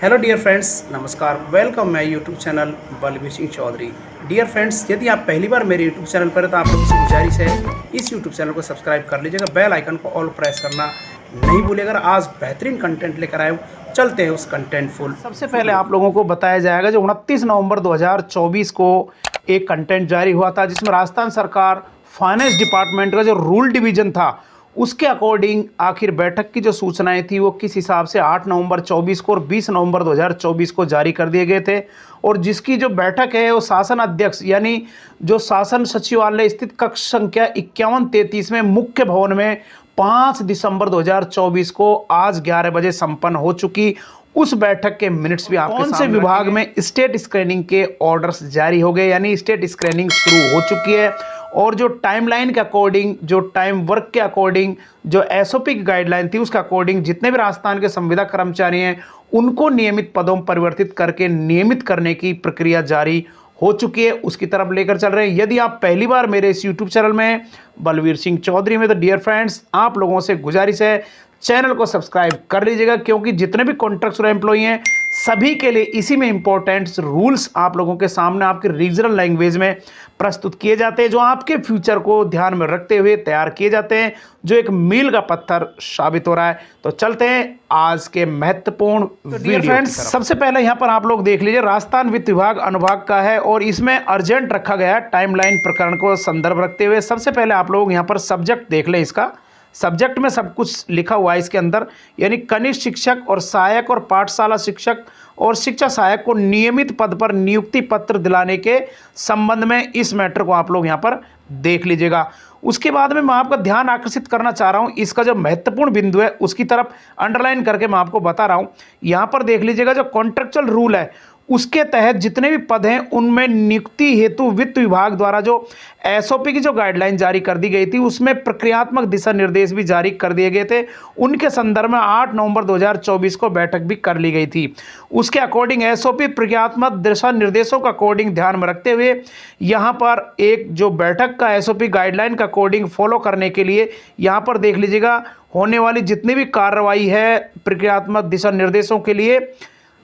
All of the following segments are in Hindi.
हेलो डियर फ्रेंड्स, नमस्कार। वेलकम मैं YouTube channel Balbir Singh Chaudhary. Dear friends, यदि आप पहली बार मेरे यूट्यूब चैनल पर हैं तो आप लोगों से गुजारिश है इस यूट्यूब चैनल को सब्सक्राइब कर लीजिएगा, बेल आइकन को ऑल प्रेस करना नहीं भूलिएगा। आज बेहतरीन कंटेंट लेकर आए हूँ, चलते हैं उस कंटेंट फुल। सबसे पहले आप लोगों को बताया जाएगा जो 29 नवंबर 2024 को एक कंटेंट जारी हुआ था जिसमें राजस्थान सरकार फाइनेंस डिपार्टमेंट का जो रूल डिवीजन था उसके अकॉर्डिंग आखिर बैठक की जो सूचनाएं थी वो किस हिसाब से 8 नवंबर 24 को और 20 नवंबर 2024 को जारी कर दिए गए थे। और जिसकी जो बैठक है वो शासन अध्यक्ष यानी जो शासन सचिवालय स्थित कक्ष संख्या 5133 में मुख्य भवन में 5 दिसंबर 2024 को आज 11 बजे संपन्न हो चुकी। उस बैठक के मिनट्स भी आपके कौन से विभाग में स्टेट स्क्रीनिंग के ऑर्डर्स जारी हो गए यानी स्टेट स्क्रीनिंग शुरू हो चुकी है। और जो टाइमलाइन के अकॉर्डिंग, जो टाइम वर्क के अकॉर्डिंग, जो एसओपी की गाइडलाइन थी उसके अकॉर्डिंग जितने भी राजस्थान के संविदा कर्मचारी हैं उनको नियमित पदों में परिवर्तित करके नियमित करने की प्रक्रिया जारी हो चुकी है, उसकी तरफ लेकर चल रहे हैं। यदि आप पहली बार मेरे इस यूट्यूब चैनल में बलबीर सिंह चौधरी में तो डियर फ्रेंड्स आप लोगों से गुजारिश है चैनल को सब्सक्राइब कर लीजिएगा, क्योंकि जितने भी कॉन्ट्रैक्चुअल एम्प्लॉई हैं सभी के लिए इसी में इंपॉर्टेंट रूल्स आप लोगों के सामने आपके रीजनल लैंग्वेज में प्रस्तुत किए जाते हैं, जो आपके फ्यूचर को ध्यान में रखते हुए तैयार किए जाते हैं, जो एक मील का पत्थर साबित हो रहा है। तो चलते हैं आज के महत्वपूर्ण वीडियो फ्रेंड्स। सबसे पहले यहाँ पर आप लोग देख लीजिए, राजस्थान वित्त विभाग अनुभाग का है और इसमें अर्जेंट रखा गया है टाइमलाइन प्रकरण को संदर्भ रखते हुए। सबसे पहले आप लोग यहाँ पर सब्जेक्ट देख लें। इसका सब्जेक्ट में सब कुछ लिखा हुआ है इसके अंदर, यानी कनिष्ठ शिक्षक और सहायक और पाठशाला शिक्षक और शिक्षा सहायक को नियमित पद पर नियुक्ति पत्र दिलाने के संबंध में इस मैटर को आप लोग यहाँ पर देख लीजिएगा। उसके बाद में मैं आपका ध्यान आकर्षित करना चाह रहा हूँ, इसका जो महत्वपूर्ण बिंदु है उसकी तरफ अंडरलाइन करके मैं आपको बता रहा हूँ। यहाँ पर देख लीजिएगा, जो कॉन्ट्रेक्चुअल रूल है उसके तहत जितने भी पद हैं उनमें नियुक्ति हेतु वित्त विभाग द्वारा जो एसओपी की जो गाइडलाइन जारी कर दी गई थी उसमें प्रक्रियात्मक दिशा निर्देश भी जारी कर दिए गए थे। उनके संदर्भ में 8 नवंबर 2024 को बैठक भी कर ली गई थी। उसके अकॉर्डिंग एसओपी प्रक्रियात्मक दिशा निर्देशों का अकॉर्डिंग ध्यान में रखते हुए यहाँ पर एक जो बैठक का एसओपी गाइडलाइन का अकॉर्डिंग फॉलो करने के लिए यहाँ पर देख लीजिएगा होने वाली जितनी भी कार्रवाई है प्रक्रियात्मक दिशा निर्देशों के लिए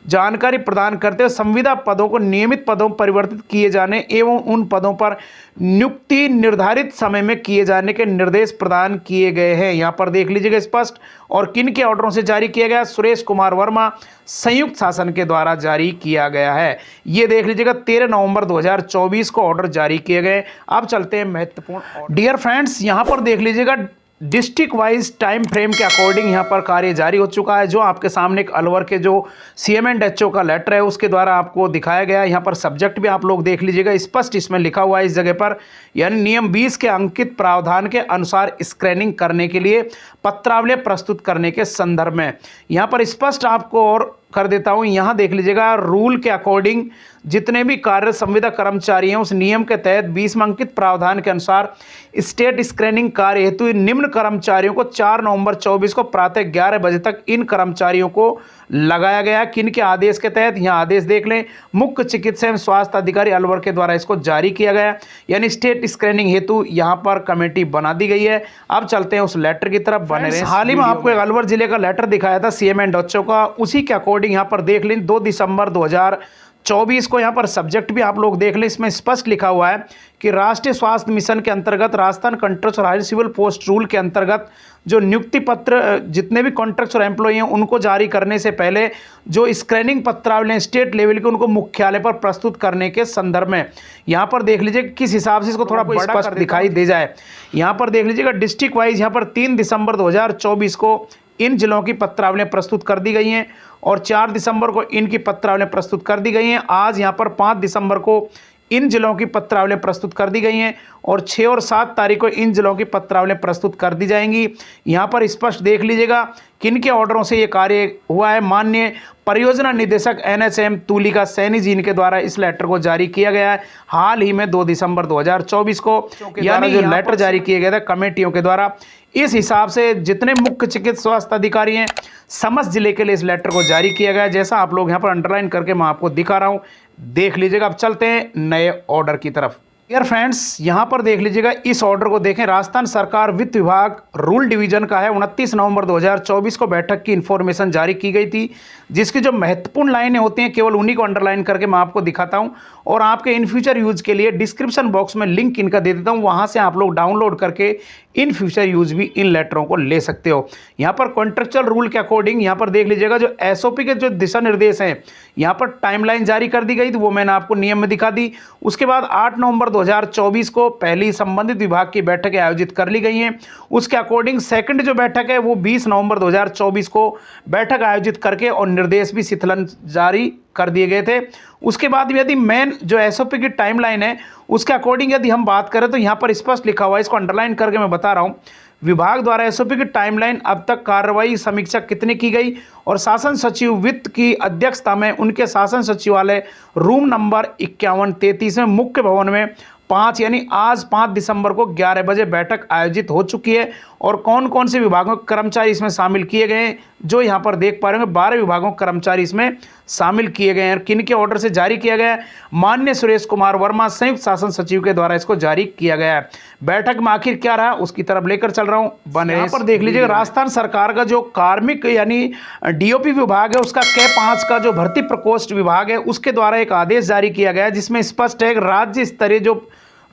जानकारी प्रदान करते हुए संविदा पदों को नियमित पदों परिवर्तित किए जाने एवं उन पदों पर नियुक्ति निर्धारित समय में किए जाने के निर्देश प्रदान किए गए हैं। यहाँ पर देख लीजिएगा स्पष्ट। और किन के ऑर्डरों से जारी किया गया? सुरेश कुमार वर्मा संयुक्त शासन के द्वारा जारी किया गया है। ये देख लीजिएगा 13 नवंबर 2024 को ऑर्डर जारी किए गए। अब चलते हैं महत्वपूर्ण। डियर फ्रेंड्स, यहाँ पर देख लीजिएगा डिस्ट्रिक्ट वाइज टाइम फ्रेम के अकॉर्डिंग यहाँ पर कार्य जारी हो चुका है, जो आपके सामने एक अलवर के जो सीएम एंड एचओ का लेटर है उसके द्वारा आपको दिखाया गया है। यहाँ पर सब्जेक्ट भी आप लोग देख लीजिएगा, स्पष्ट इसमें लिखा हुआ है इस जगह पर, यानी नियम 20 के अंकित प्रावधान के अनुसार स्क्रीनिंग करने के लिए पत्रावली प्रस्तुत करने के संदर्भ में यहाँ पर स्पष्ट आपको और कर देता हूं। यहां देख लीजिएगा रूल के अकॉर्डिंग जितने भी कार्य संविदा कर्मचारी हैं उस नियम के तहत 20 में अंकित प्रावधान के अनुसार स्टेट स्क्रीनिंग कार्य हेतु निम्न कर्मचारियों को 4 नवंबर 24 को प्रातः 11 बजे तक इन कर्मचारियों को लगाया गया। किन के आदेश के तहत? यहाँ आदेश देख लें, मुख्य चिकित्सा एवं स्वास्थ्य अधिकारी अलवर के द्वारा इसको जारी किया गया, यानी स्टेट स्क्रीनिंग हेतु यहाँ पर कमेटी बना दी गई है। अब चलते हैं उस लेटर की तरफ, बने रहे। हाल ही में आपको एक अलवर जिले का लेटर दिखाया था सीएम एंड एचओ का, उसी के अकॉर्डिंग यहाँ पर देख लें 2 दिसंबर 2024 को यहाँ पर सब्जेक्ट भी आप लोग देख लें, इसमें स्पष्ट लिखा हुआ है कि राष्ट्रीय स्वास्थ्य मिशन के अंतर्गत Rajasthan contractual hire civil post rule के अंतर्गत जो नियुक्ति पत्र जितने भी कॉन्ट्रैक्चुअल एम्प्लॉई हैं उनको जारी करने से पहले जो स्क्रीनिंग पत्रावली स्टेट लेवल के उनको मुख्यालय पर प्रस्तुत करने के संदर्भ में यहाँ पर देख लीजिए किस हिसाब से इसको थोड़ा स्पष्ट दिखाई दे जाए। यहाँ पर देख लीजिएगा डिस्ट्रिक्ट वाइज यहाँ पर 3 दिसंबर 2024 को इन जिलों की पत्रावलियाँ प्रस्तुत कर दी गई हैं और 4 दिसंबर को इनकी पत्रावलियाँ प्रस्तुत कर दी गई हैं। आज यहाँ पर 5 दिसंबर को इन जिलों की पत्रावलियाँ प्रस्तुत कर दी गई हैं और 6 और 7 तारीख को इन जिलों की पत्रावलियाँ प्रस्तुत कर दी जाएंगी। यहाँ पर स्पष्ट देख लीजिएगा किन के ऑर्डरों से ये कार्य हुआ है। माननीय परियोजना निदेशक एनएचएम तुलिका सैनी जी के द्वारा इस लेटर को जारी किया गया है हाल ही में 2 दिसंबर 2024 को, यानी जो लेटर जारी किए गए थे कमेटियों के द्वारा। इस हिसाब से जितने मुख्य चिकित्सा स्वास्थ्य अधिकारी हैं समस्त जिले के लिए इस लेटर को जारी किया गया है, जैसा आप लोग यहाँ पर अंडरलाइन करके मैं आपको दिखा रहा हूँ, देख लीजिएगा। अब चलते हैं नए ऑर्डर की तरफ। डियर फ्रेंड्स, यहाँ पर देख लीजिएगा, इस ऑर्डर को देखें। राजस्थान सरकार वित्त विभाग रूल डिवीजन का है। 29 नवंबर 2024 को बैठक की इन्फॉर्मेशन जारी की गई थी, जिसकी जो महत्वपूर्ण लाइनें होती हैं केवल उन्हीं को अंडरलाइन करके मैं आपको दिखाता हूं और आपके इन फ्यूचर यूज के लिए डिस्क्रिप्शन बॉक्स में लिंक इनका दे देता हूं, वहां से आप लोग डाउनलोड करके इन फ्यूचर यूज भी इन लेटरों को ले सकते हो। यहाँ पर कॉन्ट्रेक्चुअल रूल के अकॉर्डिंग यहाँ पर देख लीजिएगा, जो एसओपी के जो दिशा निर्देश हैं, यहाँ पर टाइमलाइन जारी कर दी गई थी, वो मैंने आपको नियम में दिखा दी। उसके बाद 8 नवंबर 2024 को पहली संबंधित विभाग की बैठकें आयोजित कर ली गई हैं। उसके अकॉर्डिंग सेकंड जो बैठक है वो 20 नवंबर 2024 को बैठक आयोजित करके और निर्देश भी शिथिलन जारी कर दिए गए थे। उसके बाद यदि मेन जो एसओपी की टाइमलाइन है उसके अकॉर्डिंग यदि हम बात करें तो यहाँ पर स्पष्ट लिखा हुआ है, इसको अंडरलाइन करके मैं बता रहा हूँ। विभाग द्वारा एसओपी की टाइमलाइन, अब तक कार्रवाई समीक्षा कितनी की गई और शासन सचिव वित्त की अध्यक्षता में उनके शासन सचिवालय रूम नंबर 5133 में मुख्य भवन में 5 यानी आज 5 दिसंबर को 11 बजे बैठक आयोजित हो चुकी है। और कौन कौन से विभागों के कर्मचारी इसमें शामिल किए गए हैं, जो यहाँ पर देख पा रहे होंगे 12 विभागों के कर्मचारी इसमें शामिल किए गए हैं। किन के ऑर्डर से जारी किया गया है? माननीय सुरेश कुमार वर्मा संयुक्त शासन सचिव के द्वारा इसको जारी किया गया है। बैठक में आखिर क्या रहा उसकी तरफ लेकर चल रहा हूँ, बने। यहाँ पर देख लीजिएगा, राजस्थान सरकार का जो कार्मिक यानी डीओपी विभाग है उसका K5 का जो भर्ती प्रकोष्ठ विभाग है उसके द्वारा एक आदेश जारी किया गया है, जिसमें स्पष्ट है राज्य स्तरीय जो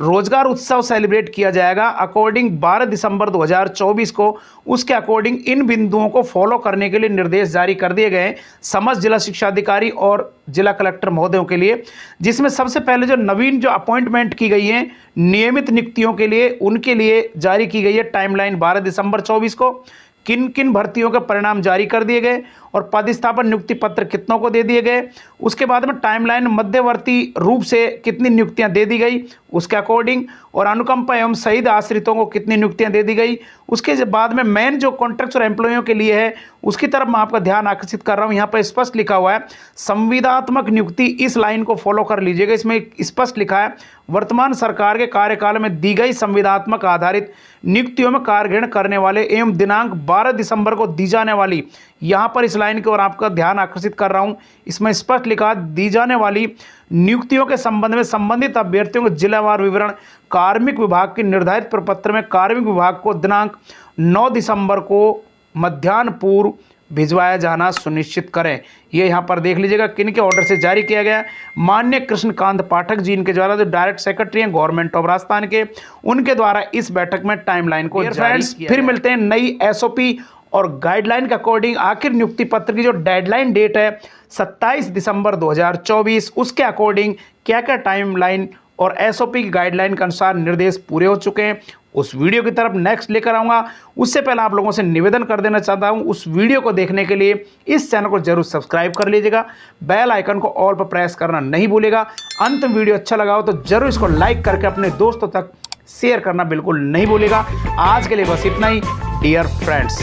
रोजगार उत्सव सेलिब्रेट किया जाएगा अकॉर्डिंग 12 दिसंबर 2024 को, उसके अकॉर्डिंग इन बिंदुओं को फॉलो करने के लिए निर्देश जारी कर दिए गए समस्त जिला शिक्षा अधिकारी और जिला कलेक्टर महोदयों के लिए। जिसमें सबसे पहले जो नवीन जो अपॉइंटमेंट की गई हैं नियमित नियुक्तियों के लिए, उनके लिए जारी की गई है टाइमलाइन 12 दिसंबर 24 को। किन किन भर्तियों के परिणाम जारी कर दिए गए और पदस्थापन नियुक्ति पत्र कितनों को दे दिए गए। उसके बाद में टाइमलाइन मध्यवर्ती रूप से कितनी नियुक्तियां दे दी गई उसके अकॉर्डिंग, और अनुकंपा एवं शहीद आश्रितों को कितनी नियुक्तियां दे दी गई। उसके बाद में मेन जो कॉन्ट्रैक्ट और एम्प्लॉयों के लिए है उसकी तरफ मैं आपका ध्यान आकर्षित कर रहा हूं। यहाँ पर स्पष्ट लिखा हुआ है संविदात्मक नियुक्ति, इस लाइन को फॉलो कर लीजिएगा। इसमें स्पष्ट लिखा है वर्तमान सरकार के कार्यकाल में दी गई संविदात्मक आधारित नियुक्तियों में कार्यग्रहण करने वाले एवं दिनांक 12 दिसंबर को दी जाने वाली, यहाँ पर इस लाइन की ओर आपका ध्यान आकर्षित कर रहा हूँ। इसमें स्पष्ट लिखा दी जाने वाली नियुक्तियों के संबंध में संबंधित अभ्यर्थियों के जिलावार विवरण कार्मिक विभाग के निर्धारित प्रपत्र में कार्मिक विभाग को दिनांक 9 दिसंबर को मध्याह्न पूर्व भिजवाया जाना सुनिश्चित करें। ये यहाँ पर देख लीजिएगा किन के ऑर्डर से जारी किया गया है। माननीय कृष्णकांत पाठक जी इनके द्वारा, जो डायरेक्ट सेक्रेटरी हैं गवर्नमेंट ऑफ राजस्थान के, उनके द्वारा इस बैठक में टाइमलाइन को जारी किया। फिर मिलते हैं नई एसओपी और गाइडलाइन के अकॉर्डिंग। आखिर नियुक्ति पत्र की जो डेडलाइन डेट है 27 दिसंबर 2024, उसके अकॉर्डिंग क्या क्या टाइमलाइन और एसओपी की गाइडलाइन के अनुसार निर्देश पूरे हो चुके हैं, उस वीडियो की तरफ नेक्स्ट लेकर आऊँगा। उससे पहले आप लोगों से निवेदन कर देना चाहता हूँ, उस वीडियो को देखने के लिए इस चैनल को जरूर सब्सक्राइब कर लीजिएगा, बेल आइकन को ऑल पर प्रेस करना नहीं भूलेगा। अंत में वीडियो अच्छा लगा हो तो जरूर इसको लाइक करके अपने दोस्तों तक शेयर करना बिल्कुल नहीं भूलेगा। आज के लिए बस इतना ही डियर फ्रेंड्स।